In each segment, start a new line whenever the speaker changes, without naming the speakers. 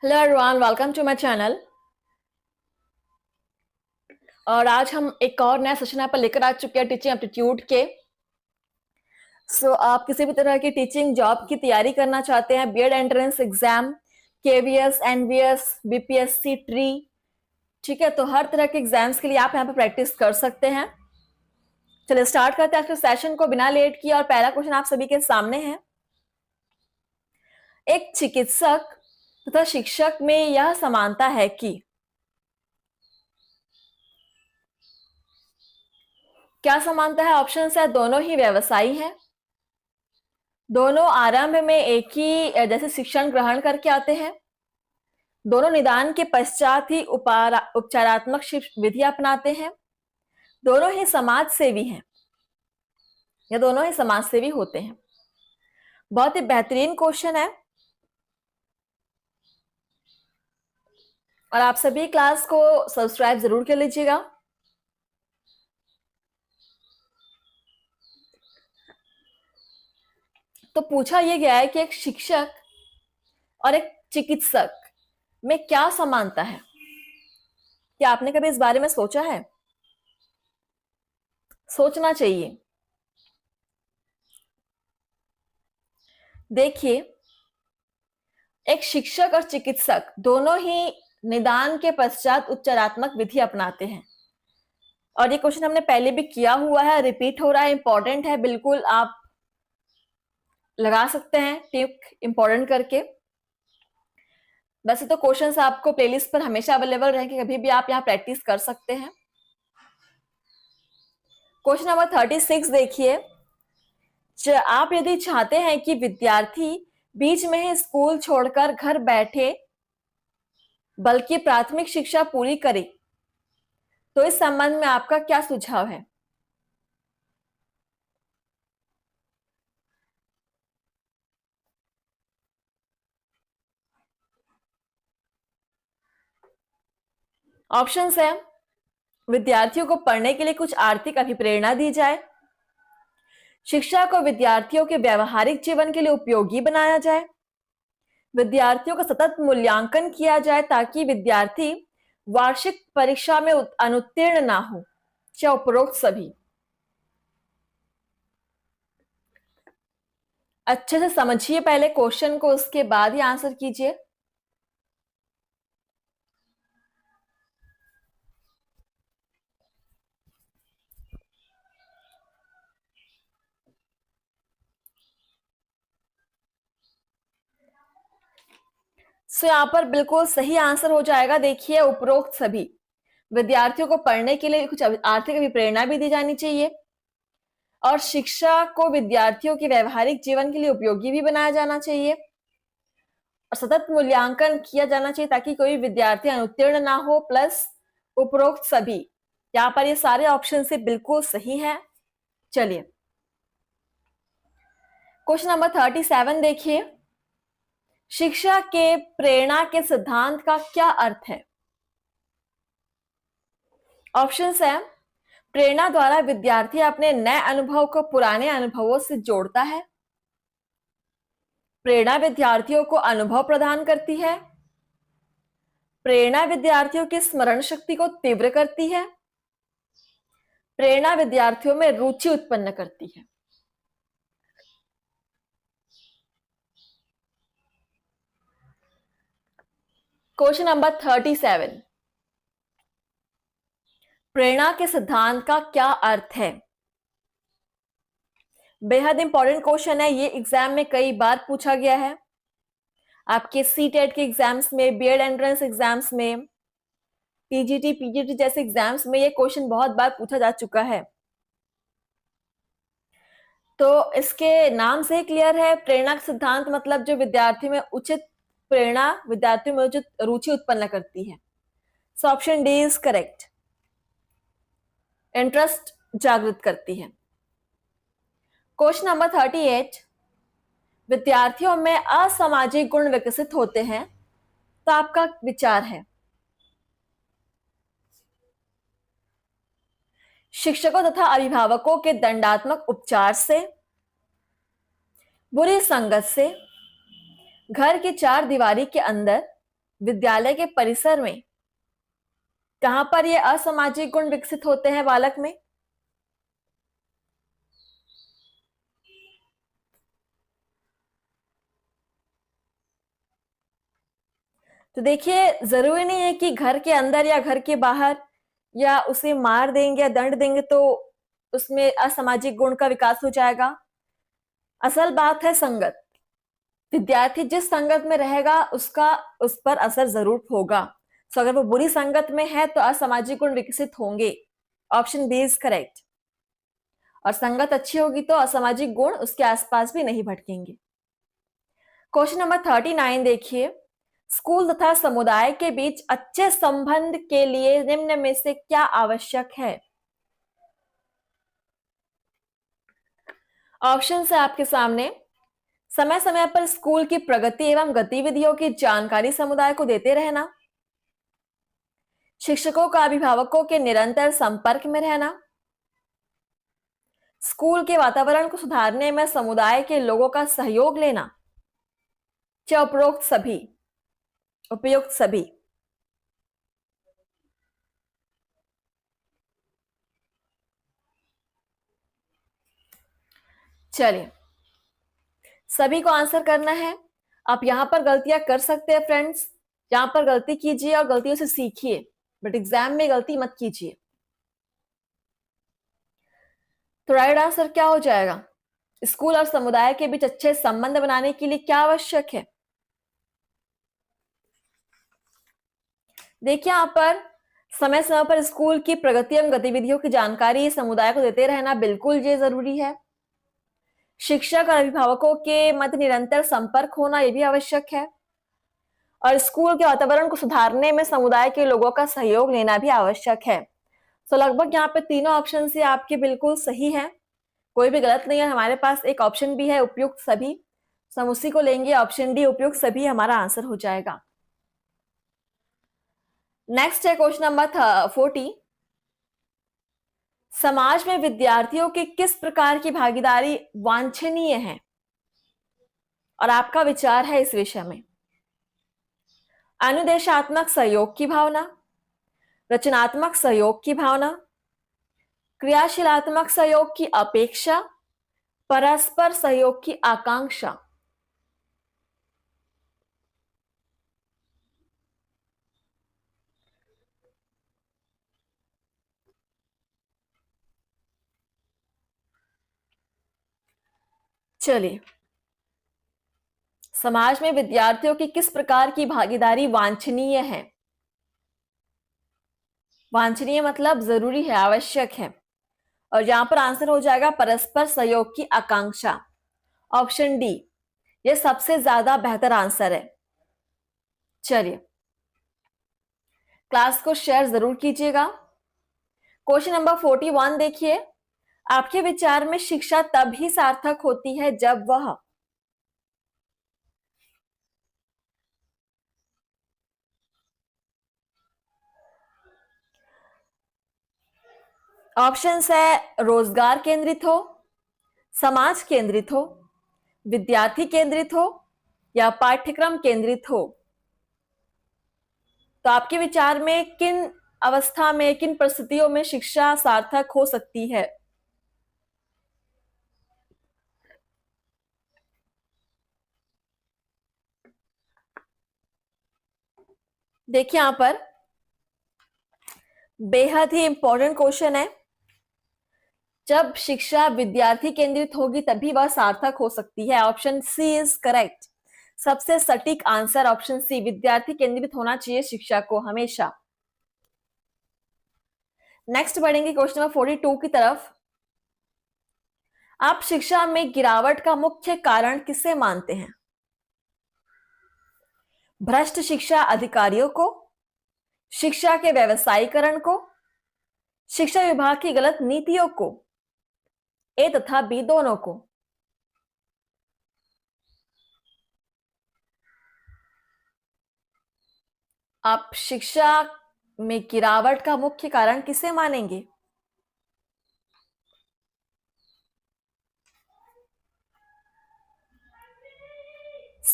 Hello everyone, welcome to my channel. और आज हम एक और नया सेशन यहाँ पर लेकर आ चुके हैं टीचिंग एप्टीट्यूड के। आप किसी भी तरह की टीचिंग जॉब की तैयारी करना चाहते हैं, BEd entrance exam, KVS, NVS, BPSC, ट्री, ठीक है, तो हर तरह के एग्जाम्स के लिए आप यहाँ पर प्रैक्टिस कर सकते हैं। चलिए स्टार्ट करते हैं आज के सेशन को बिना लेट किए। और पहला क्वेश्चन आप सभी के सामने है। एक चिकित्सक तथा शिक्षक में यह समानता है कि क्या समानता है? ऑप्शन है दोनों ही व्यवसायी हैं, दोनों आरंभ में एक ही जैसे शिक्षण ग्रहण करके आते हैं, दोनों निदान के पश्चात ही उपचारात्मक विधि अपनाते हैं, दोनों ही समाज सेवी हैं या दोनों ही समाज सेवी होते हैं। बहुत ही बेहतरीन क्वेश्चन है और आप सभी क्लास को सब्सक्राइब जरूर कर लीजिएगा। तो पूछा यह गया है कि एक शिक्षक और एक चिकित्सक में क्या समानता है। क्या आपने कभी इस बारे में सोचा है? सोचना चाहिए। देखिए, एक शिक्षक और चिकित्सक दोनों ही निदान के पश्चात उपचारात्मक विधि अपनाते हैं। और ये क्वेश्चन हमने पहले भी किया हुआ है, रिपीट हो रहा है, इंपॉर्टेंट है, बिल्कुल आप लगा सकते हैं टिक इंपॉर्टेंट करके। वैसे तो क्वेश्चंस आपको प्लेलिस्ट पर हमेशा अवेलेबल रहेंगे, कभी भी आप यहाँ प्रैक्टिस कर सकते हैं। क्वेश्चन नंबर 36 देखिए। आप यदि चाहते हैं कि विद्यार्थी बीच में ही स्कूल छोड़कर घर बैठे बल्कि प्राथमिक शिक्षा पूरी करे, तो इस संबंध में आपका क्या सुझाव है? ऑप्शंस है, विद्यार्थियों को पढ़ने के लिए कुछ आर्थिक अभिप्रेरणा दी जाए, शिक्षा को विद्यार्थियों के व्यवहारिक जीवन के लिए उपयोगी बनाया जाए, विद्यार्थियों का सतत मूल्यांकन किया जाए ताकि विद्यार्थी वार्षिक परीक्षा में अनुत्तीर्ण ना हो, या उपरोक्त सभी। अच्छे से समझिए पहले क्वेश्चन को, उसके बाद ही आंसर कीजिए। यहां पर बिल्कुल सही आंसर हो जाएगा। देखिए, उपरोक्त सभी। विद्यार्थियों को पढ़ने के लिए कुछ आर्थिक अभिप्रेरणा भी दी जानी चाहिए और शिक्षा को विद्यार्थियों के व्यवहारिक जीवन के लिए उपयोगी भी बनाया जाना चाहिए और सतत मूल्यांकन किया जाना चाहिए ताकि कोई विद्यार्थी अनुत्तीर्ण ना हो, प्लस उपरोक्त सभी। यहां पर ये सारे ऑप्शन से बिल्कुल सही है। चलिए क्वेश्चन नंबर 37 देखिए। शिक्षा के प्रेरणा के सिद्धांत का क्या अर्थ है? ऑप्शंस है, प्रेरणा द्वारा विद्यार्थी अपने नए अनुभव को पुराने अनुभवों से जोड़ता है, प्रेरणा विद्यार्थियों को अनुभव प्रदान करती है, प्रेरणा विद्यार्थियों की स्मरण शक्ति को तीव्र करती है, प्रेरणा विद्यार्थियों में रुचि उत्पन्न करती है। क्वेश्चन नंबर 37, प्रेरणा के सिद्धांत का क्या अर्थ है? बेहद इंपॉर्टेंट क्वेश्चन है ये, एग्जाम में कई बार पूछा गया है। आपके सीटेट के एग्जाम्स में, बीएड एंट्रेंस एग्जाम्स में, टीजीटी, पीजीटी जैसे एग्जाम्स में ये क्वेश्चन बहुत बार पूछा जा चुका है। तो इसके नाम से क्लियर है, प्रेरणा का सिद्धांत मतलब जो विद्यार्थी में उचित प्रेरणा, विद्यार्थियों में उचित रुचि उत्पन्न करती है। So option D is correct, interest जागृत करती है। क्वेश्चन नंबर 38, विद्यार्थियों में असामाजिक गुण विकसित होते हैं, तो आपका विचार है? शिक्षकों तथा अभिभावकों के दंडात्मक उपचार से, बुरी संगत से, घर की चार दीवारी के अंदर, विद्यालय के परिसर में कहां पर ये असामाजिक गुण विकसित होते हैं बालक में? तो देखिए, जरूरी नहीं है कि घर के अंदर या घर के बाहर या उसे मार देंगे या दंड देंगे तो उसमें असामाजिक गुण का विकास हो जाएगा। असल बात है संगत। विद्यार्थी जिस संगत में रहेगा उसका उस पर असर जरूर होगा। तो अगर वो बुरी संगत में है तो असामाजिक गुण विकसित होंगे। Option B is correct. और संगत अच्छी होगी तो असामाजिक गुण उसके आसपास भी नहीं भटकेंगे। क्वेश्चन नंबर 39 देखिए, स्कूल तथा समुदाय के बीच अच्छे संबंध के लिए निम्न में से क्या आवश्यक है? ऑप्शन है आपके सामने। समय समय पर स्कूल की प्रगति एवं गतिविधियों की जानकारी समुदाय को देते रहना, शिक्षकों का अभिभावकों के निरंतर संपर्क में रहना, स्कूल के वातावरण को सुधारने में समुदाय के लोगों का सहयोग लेना, क्या उपरोक्त सभी? उपयुक्त सभी। चलिए, सभी को आंसर करना है। आप यहां पर गलतियां कर सकते हैं फ्रेंड्स, यहां पर गलती कीजिए और गलतियों से सीखिए, बट एग्जाम में गलती मत कीजिए। तो राइट आंसर क्या हो जाएगा? स्कूल और समुदाय के बीच अच्छे संबंध बनाने के लिए क्या आवश्यक है? देखिए, यहां पर समय समय पर स्कूल की प्रगति एवं गतिविधियों की जानकारी समुदाय को देते रहना बिल्कुल ये जरूरी है। शिक्षक और अभिभावकों के मध्य निरंतर संपर्क होना यह भी आवश्यक है। और स्कूल के वातावरण को सुधारने में समुदाय के लोगों का सहयोग लेना भी आवश्यक है। तो लगभग यहाँ पे तीनों ऑप्शन से आपके बिल्कुल सही है, कोई भी गलत नहीं है। हमारे पास एक ऑप्शन भी है उपयुक्त सभी, तो हम उसी को लेंगे। ऑप्शन डी उपयुक्त सभी हमारा आंसर हो जाएगा। नेक्स्ट है क्वेश्चन नंबर 40। समाज में विद्यार्थियों की किस प्रकार की भागीदारी वांछनीय है? और आपका विचार है इस विषय में। अनुदेशात्मक सहयोग की भावना, रचनात्मक सहयोग की भावना, क्रियाशीलात्मक सहयोग की अपेक्षा, परस्पर सहयोग की आकांक्षा। चलिए, समाज में विद्यार्थियों की किस प्रकार की भागीदारी वांछनीय है? वांछनीय मतलब जरूरी है, आवश्यक है। और यहां पर आंसर हो जाएगा परस्पर सहयोग की आकांक्षा। ऑप्शन डी ये सबसे ज्यादा बेहतर आंसर है। चलिए, क्लास को शेयर जरूर कीजिएगा। क्वेश्चन नंबर 41 देखिए, आपके विचार में शिक्षा तब ही सार्थक होती है जब वह ऑप्शंस है रोजगार केंद्रित हो, समाज केंद्रित हो, विद्यार्थी केंद्रित हो या पाठ्यक्रम केंद्रित हो। तो आपके विचार में किन अवस्था में, किन परिस्थितियों में शिक्षा सार्थक हो सकती है? देखिए, यहां पर बेहद ही इंपॉर्टेंट क्वेश्चन है। जब शिक्षा विद्यार्थी केंद्रित होगी तभी वह सार्थक हो सकती है। Option C is correct. सबसे सटीक आंसर ऑप्शन सी, विद्यार्थी केंद्रित होना चाहिए शिक्षा को हमेशा। नेक्स्ट बढ़ेंगे क्वेश्चन नंबर 42 की तरफ। आप शिक्षा में गिरावट का मुख्य कारण किसे मानते हैं? भ्रष्ट शिक्षा अधिकारियों को, शिक्षा के व्यवसायीकरण को, शिक्षा विभाग की गलत नीतियों को, ए तथा बी दोनों को। आप शिक्षा में गिरावट का मुख्य कारण किसे मानेंगे?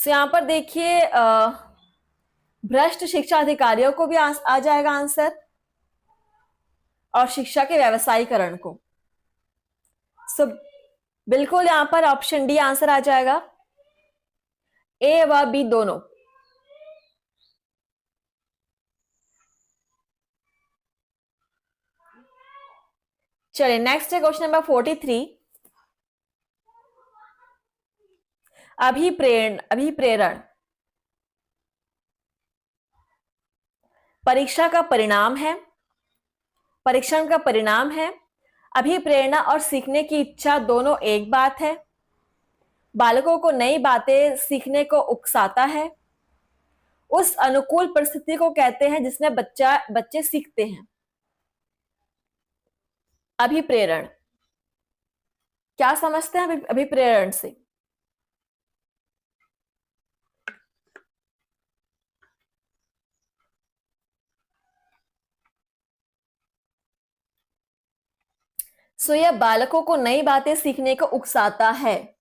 यहां पर देखिए, भ्रष्ट शिक्षा अधिकारियों को भी आ जाएगा आंसर, और शिक्षा के व्यवसायीकरण को। सो बिल्कुल यहां पर ऑप्शन डी आंसर आ जाएगा, ए व बी दोनों। चलिए नेक्स्ट है क्वेश्चन नंबर 43। अभिप्रेरण परीक्षा का परिणाम है, परीक्षण का परिणाम है। अभिप्रेरणा और सीखने की इच्छा दोनों एक बात है। बालकों को नई बातें सीखने को उकसाता है। उस अनुकूल परिस्थिति को कहते हैं जिसमें बच्चे सीखते हैं। अभिप्रेरण, क्या समझते हैं अभिप्रेरण से? सो यह बालकों को नई बातें सीखने को उकसाता है,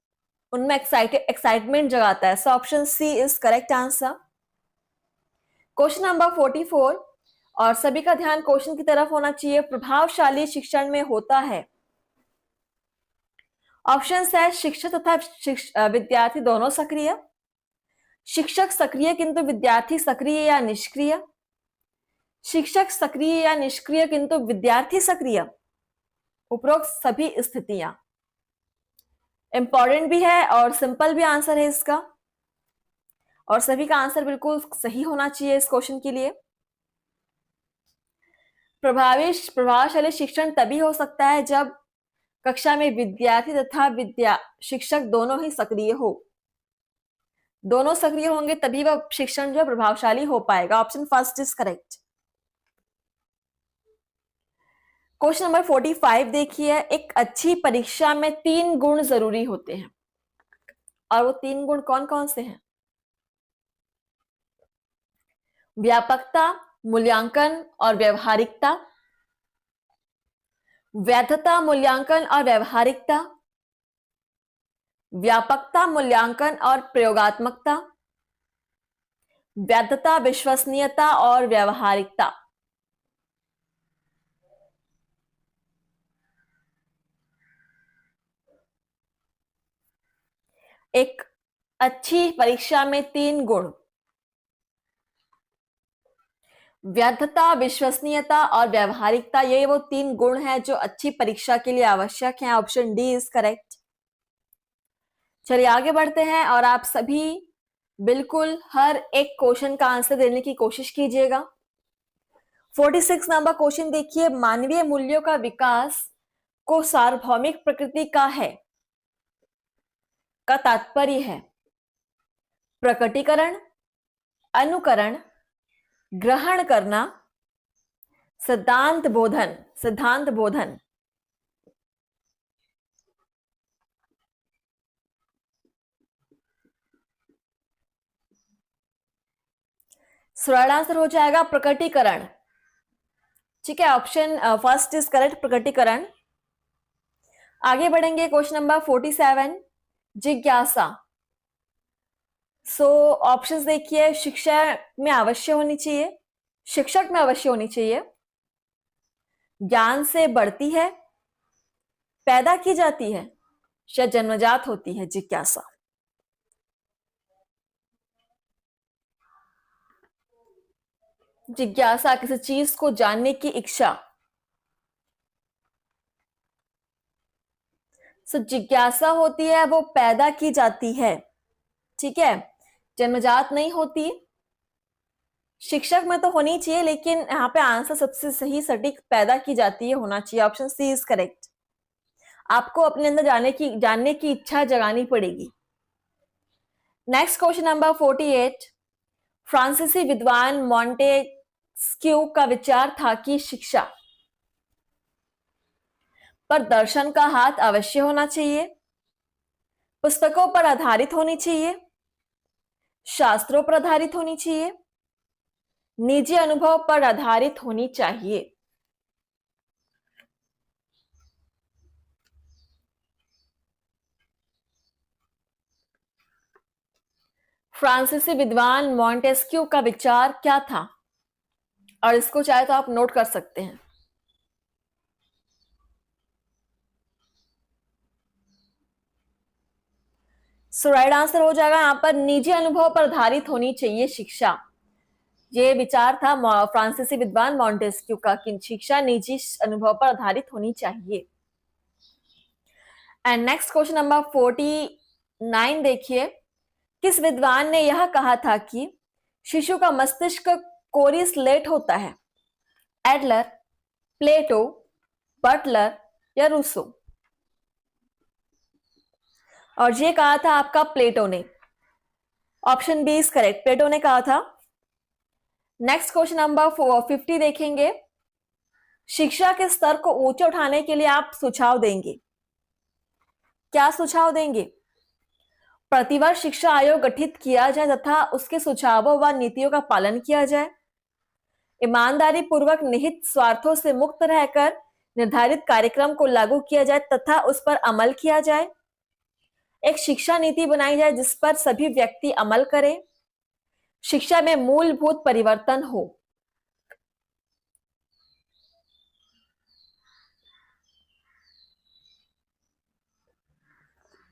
उनमें एक्साइटमेंट जगाता है। So option C is correct answer. Question number 44, और सभी का ध्यान क्वेश्चन की तरफ होना चाहिए। प्रभावशाली शिक्षण में होता है। ऑप्शन है शिक्षक तथा विद्यार्थी दोनों सक्रिय, शिक्षक सक्रिय किंतु विद्यार्थी सक्रिय या निष्क्रिय, शिक्षक सक्रिय या निष्क्रिय किंतु विद्यार्थी सक्रिय। उपरोक्त सभी स्थितियां। इंपॉर्टेंट भी है और सिंपल भी आंसर है इसका, और सभी का आंसर बिल्कुल सही होना चाहिए इस क्वेश्चन के लिए। प्रभावशाली शिक्षण तभी हो सकता है जब कक्षा में विद्यार्थी तथा शिक्षक दोनों ही सक्रिय हो। दोनों सक्रिय होंगे तभी वह शिक्षण जो प्रभावशाली हो पाएगा। Option first is correct. Question number 45 देखिए। एक अच्छी परीक्षा में 3 गुण जरूरी होते हैं, और वो 3 गुण कौन कौन से हैं? व्यापकता, मूल्यांकन और व्यवहारिकता। वैधता, मूल्यांकन और व्यवहारिकता। व्यापकता, मूल्यांकन और प्रयोगात्मकता। वैधता, विश्वसनीयता और व्यवहारिकता। एक अच्छी परीक्षा में 3 गुण, वैधता, विश्वसनीयता और व्यवहारिकता, ये वो 3 गुण हैं जो अच्छी परीक्षा के लिए आवश्यक हैं। Option D is correct. चलिए आगे बढ़ते हैं, और आप सभी बिल्कुल हर एक क्वेश्चन का आंसर देने की कोशिश कीजिएगा। 46 नंबर क्वेश्चन देखिए। मानवीय मूल्यों का विकास को सार्वभौमिक प्रकृति का है का तात्पर्य है प्रकटीकरण, अनुकरण, ग्रहण करना, सिद्धांत बोधन। सिद्धांत बोधन। सरल आंसर हो जाएगा प्रकटीकरण। ठीक है, ऑप्शन फर्स्ट इज करेक्ट, प्रकटीकरण। आगे बढ़ेंगे क्वेश्चन नंबर 47, जिज्ञासा। सो ऑप्शंस देखिए। शिक्षा में अवश्य होनी चाहिए, शिक्षक में अवश्य होनी चाहिए, ज्ञान से बढ़ती है, पैदा की जाती है, या जन्मजात होती है जिज्ञासा। जिज्ञासा किसी चीज को जानने की इच्छा। सो जिज्ञासा होती है वो पैदा की जाती है, ठीक है, जन्मजात नहीं होती। शिक्षक में तो होनी चाहिए, लेकिन यहाँ पे आंसर सबसे सही सटीक पैदा की जाती है होना चाहिए। Option C is correct. आपको अपने अंदर जानने की इच्छा जगानी पड़ेगी। Next question number 48। फ्रांसीसी विद्वान मॉन्टेस्क्यू का विचार था कि शिक्षा पर दर्शन का हाथ अवश्य होना चाहिए, पुस्तकों पर आधारित होनी चाहिए, शास्त्रों पर आधारित होनी चाहिए, निजी अनुभव पर आधारित होनी चाहिए। फ्रांसीसी विद्वान मॉन्टेस्क्यू का विचार क्या था? और इसको चाहे तो आप नोट कर सकते हैं। सो राइट आंसर हो जाएगा यहां पर निजी अनुभव पर आधारित होनी चाहिए शिक्षा। ये विचार था फ्रांसीसी विद्वान मॉन्टेस्क्यू का कि शिक्षा निजी अनुभव पर आधारित होनी चाहिए। एंड नेक्स्ट क्वेश्चन नंबर 49 देखिए, किस विद्वान ने यह कहा था कि शिशु का मस्तिष्क कोरी स्लेट होता है? एडलर, प्लेटो, बटलर या रूसो? और ये कहा था आपका प्लेटो ने। ऑप्शन बी इज करेक्ट, प्लेटो ने कहा था। नेक्स्ट क्वेश्चन नंबर 50 देखेंगे, शिक्षा के स्तर को ऊंचे उठाने के लिए आप सुझाव देंगे। क्या सुझाव देंगे? प्रतिवर्ष शिक्षा आयोग गठित किया जाए तथा उसके सुझावों व नीतियों का पालन किया जाए। ईमानदारी पूर्वक निहित स्वार्थों से मुक्त रहकर निर्धारित कार्यक्रम को लागू किया जाए तथा उस पर अमल किया जाए। एक शिक्षा नीति बनाई जाए जिस पर सभी व्यक्ति अमल करें। शिक्षा में मूलभूत परिवर्तन हो।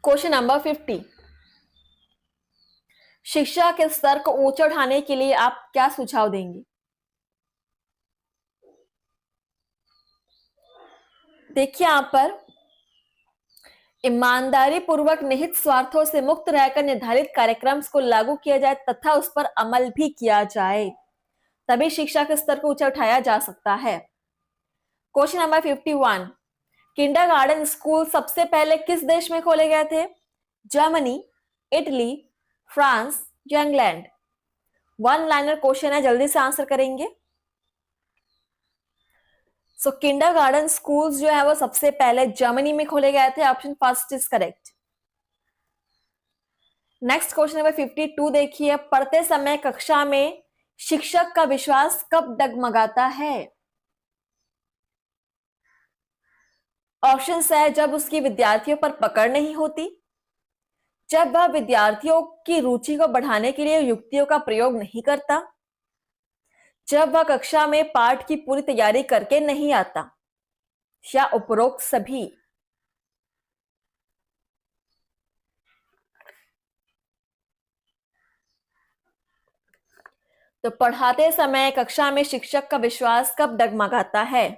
क्वेश्चन नंबर 50, शिक्षा के स्तर को ऊंचा उठाने के लिए आप क्या सुझाव देंगे? देखिए यहां पर ईमानदारी पूर्वक निहित स्वार्थों से मुक्त रहकर निर्धारित कार्यक्रम को लागू किया जाए तथा उस पर अमल भी किया जाए, तभी शिक्षा के स्तर को ऊंचा उठाया जा सकता है। क्वेश्चन नंबर 51, किंडरगार्टन स्कूल सबसे पहले किस देश में खोले गए थे? जर्मनी, इटली, फ्रांस या इंग्लैंड? वन लाइनर क्वेश्चन है, जल्दी से आंसर करेंगे। सो किंडरगार्टन स्कूल्स जो है वो सबसे पहले जर्मनी में खोले गए थे। Option first is correct. Next question number 52 देखिए, पढ़ते समय कक्षा में शिक्षक का विश्वास कब डगमगाता है? ऑप्शन है जब उसकी विद्यार्थियों पर पकड़ नहीं होती, जब वह विद्यार्थियों की रुचि को बढ़ाने के लिए युक्तियों का प्रयोग नहीं करता, जब वह कक्षा में पाठ की पूरी तैयारी करके नहीं आता, या उपरोक्त सभी। तो पढ़ाते समय कक्षा में शिक्षक का विश्वास कब डगमगाता है?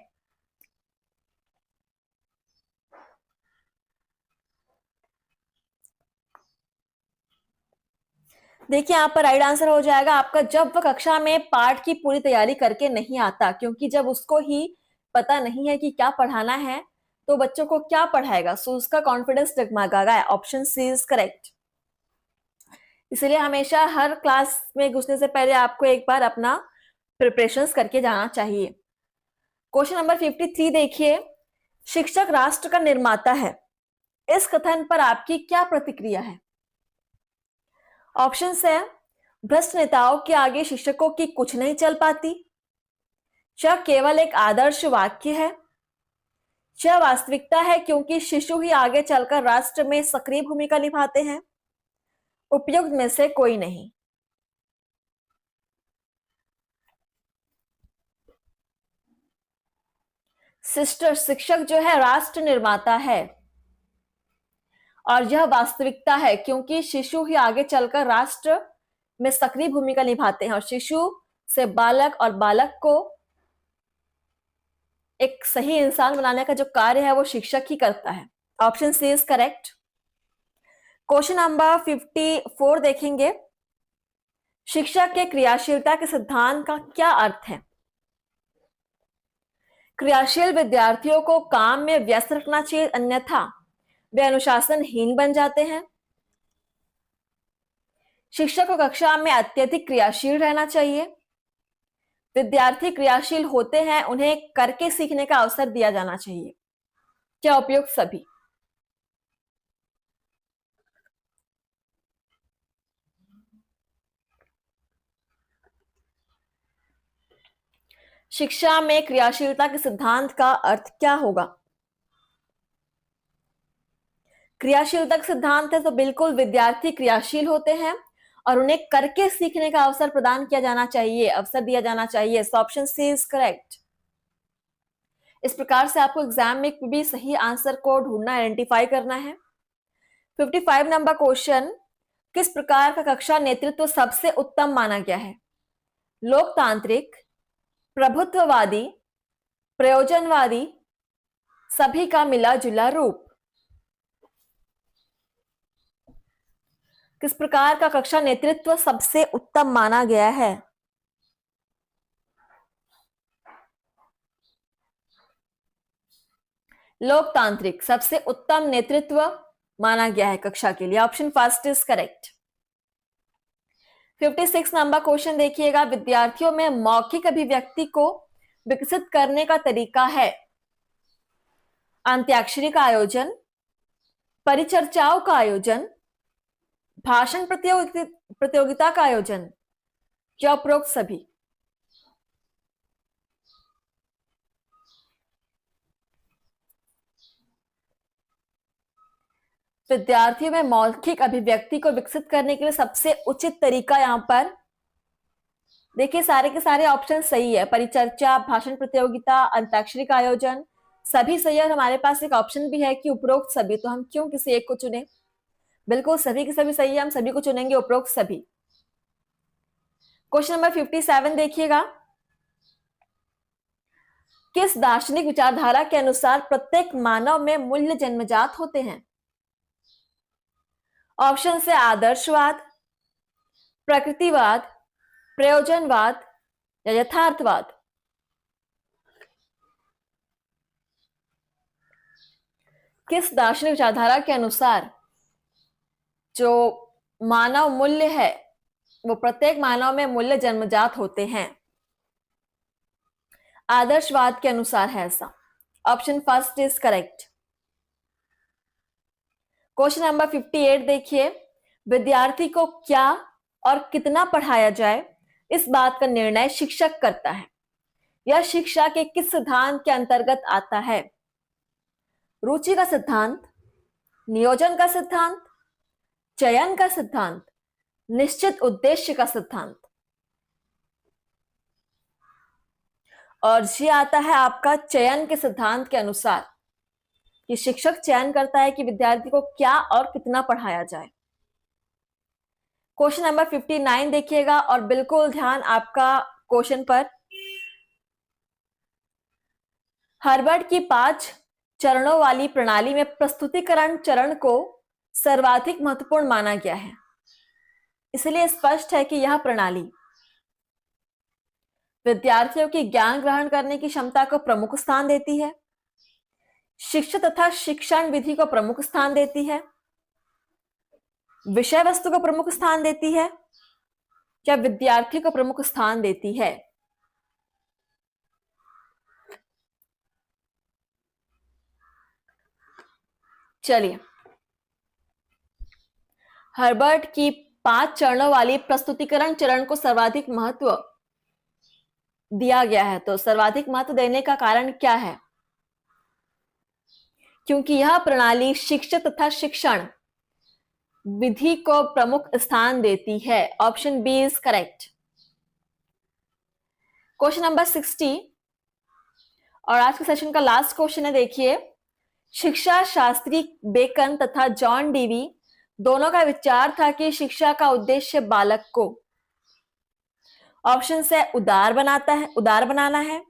देखिए यहां पर राइट आंसर हो जाएगा आपका जब वह कक्षा में पाठ की पूरी तैयारी करके नहीं आता, क्योंकि जब उसको ही पता नहीं है कि क्या पढ़ाना है तो बच्चों को क्या पढ़ाएगा, सो उसका कॉन्फिडेंस डगमगाएगा है। Option C is correct. इसलिए हमेशा हर क्लास में घुसने से पहले आपको एक बार अपना प्रिपरेशंस करके जाना चाहिए। क्वेश्चन नंबर 53 देखिए, शिक्षक राष्ट्र का निर्माता है, इस कथन पर आपकी क्या प्रतिक्रिया है? ऑप्शन है भ्रष्ट नेताओं के आगे शिक्षकों की कुछ नहीं चल पाती, यह केवल एक आदर्श वाक्य है, यह वास्तविकता है क्योंकि शिशु ही आगे चलकर राष्ट्र में सक्रिय भूमिका निभाते हैं, उपयुक्त में से कोई नहीं। सिस्टर, शिक्षक जो है राष्ट्र निर्माता है और यह वास्तविकता है क्योंकि शिशु ही आगे चलकर राष्ट्र में सक्रिय भूमिका निभाते हैं और शिशु से बालक और बालक को एक सही इंसान बनाने का जो कार्य है वो शिक्षक ही करता है। Option C is correct. Question number 54 देखेंगे, शिक्षक के क्रियाशीलता के सिद्धांत का क्या अर्थ है? क्रियाशील विद्यार्थियों को काम में व्यस्त रखना चाहिए, अन्यथा वे अनुशासनहीन बन जाते हैं। शिक्षक को कक्षा में अत्यधिक क्रियाशील रहना चाहिए। विद्यार्थी क्रियाशील होते हैं, उन्हें करके सीखने का अवसर दिया जाना चाहिए। क्या उपयुक्त सभी? शिक्षा में क्रियाशीलता के सिद्धांत का अर्थ क्या होगा? क्रियाशीलता का सिद्धांत है तो बिल्कुल विद्यार्थी क्रियाशील होते हैं और उन्हें करके सीखने का अवसर प्रदान किया जाना चाहिए, अवसर दिया जाना चाहिए। So option C is correct. इस प्रकार से आपको एग्जाम में भी सही आंसर को ढूंढना, आइडेंटिफाई करना है। 55 नंबर क्वेश्चन, किस प्रकार का कक्षा नेतृत्व सबसे उत्तम माना गया है? लोकतांत्रिक, प्रभुत्ववादी, प्रयोजनवादी, सभी का मिला जुला रूप। किस प्रकार का कक्षा नेतृत्व सबसे उत्तम माना गया है? लोकतांत्रिक सबसे उत्तम नेतृत्व माना गया है कक्षा के लिए। Option first is correct. 56 number question देखिएगा, विद्यार्थियों में मौखिक अभिव्यक्ति को विकसित करने का तरीका है अंत्याक्षरी का आयोजन, परिचर्चाओं का आयोजन, भाषण प्रतियोगिता का आयोजन, या उपरोक्त सभी? विद्यार्थियों में मौखिक अभिव्यक्ति को विकसित करने के लिए सबसे उचित तरीका यहां पर देखिए, सारे के सारे ऑप्शन सही है। परिचर्चा, भाषण प्रतियोगिता, अंताक्षरी का आयोजन, सभी सही है। और हमारे पास एक ऑप्शन भी है कि उपरोक्त सभी, तो हम क्यों किसी एक को चुने? बिल्कुल सभी के सभी सही है, हम सभी को चुनेंगे, उपरोक्त सभी। क्वेश्चन नंबर 57 देखिएगा, किस दार्शनिक विचारधारा के अनुसार प्रत्येक मानव में मूल्य जन्मजात होते हैं? ऑप्शन से आदर्शवाद, प्रकृतिवाद, प्रयोजनवाद, या यथार्थवाद। किस दार्शनिक विचारधारा के अनुसार जो मानव मूल्य है वो प्रत्येक मानव में मूल्य जन्मजात होते हैं? आदर्शवाद के अनुसार है ऐसा। Option first is correct. Question number 58 देखिए, विद्यार्थी को क्या और कितना पढ़ाया जाए इस बात का निर्णय शिक्षक करता है। यह शिक्षा के किस सिद्धांत के अंतर्गत आता है? रुचि का सिद्धांत, नियोजन का सिद्धांत, चयन का सिद्धांत, निश्चित उद्देश्य का सिद्धांत। और ये आता है आपका चयन के सिद्धांत के अनुसार, कि शिक्षक चयन करता है कि विद्यार्थी को क्या और कितना पढ़ाया जाए। क्वेश्चन नंबर 59 देखिएगा और बिल्कुल ध्यान आपका क्वेश्चन पर। हार्वर्ड की 5 चरणों वाली प्रणाली में प्रस्तुतिकरण चरण को सर्वाधिक महत्वपूर्ण माना गया है, इसलिए स्पष्ट है कि यह प्रणाली विद्यार्थियों की ज्ञान ग्रहण करने की क्षमता को प्रमुख स्थान देती है, शिक्षा तथा शिक्षण विधि को प्रमुख स्थान देती है, विषय वस्तु को प्रमुख स्थान देती है, या विद्यार्थी को प्रमुख स्थान देती है? चलिए, हार्वर्ड की 5 चरणों वाली प्रस्तुतिकरण चरण को सर्वाधिक महत्व दिया गया है। तो सर्वाधिक महत्व देने का कारण क्या है? क्योंकि यह प्रणाली शिक्षा तथा शिक्षण विधि को प्रमुख स्थान देती है। Option B is correct. Question number 60 और आज के सेशन का लास्ट क्वेश्चन है। देखिए, शिक्षा शास्त्री बेकन तथा जॉन डीवी दोनों का विचार था कि शिक्षा का उद्देश्य बालक को ऑप्शन से उदार बनाना है,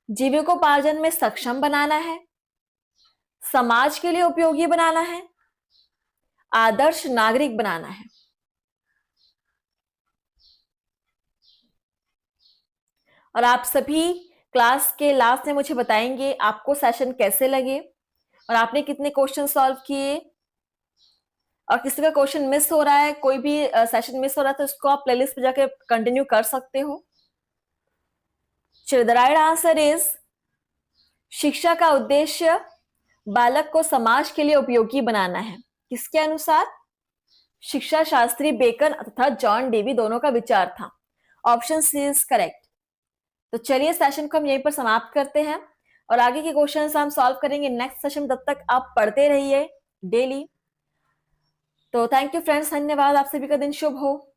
जीविकोपार्जन में सक्षम बनाना है, समाज के लिए उपयोगी बनाना है, आदर्श नागरिक बनाना है। और आप सभी क्लास के लास्ट में मुझे बताएंगे आपको सेशन कैसे लगे और आपने कितने क्वेश्चन सॉल्व किए, और किसी का क्वेश्चन मिस हो रहा है, कोई भी सेशन मिस हो रहा है तो इसको आप प्लेलिस्ट पे जाके कंटिन्यू कर सकते हो। द राइट आंसर इज, शिक्षा का उद्देश्य बालक को समाज के लिए उपयोगी बनाना है। किसके अनुसार? शिक्षा शास्त्री बेकन तथा जॉन डेवी दोनों का विचार था। Option C is correct. तो चलिए सेशन को हम यहीं पर समाप्त करते हैं और आगे के क्वेश्चन हम सॉल्व करेंगे नेक्स्ट सेशन। तब तक आप पढ़ते रहिए डेली। तो थैंक यू फ्रेंड्स, धन्यवाद। आप सभी का दिन शुभ हो।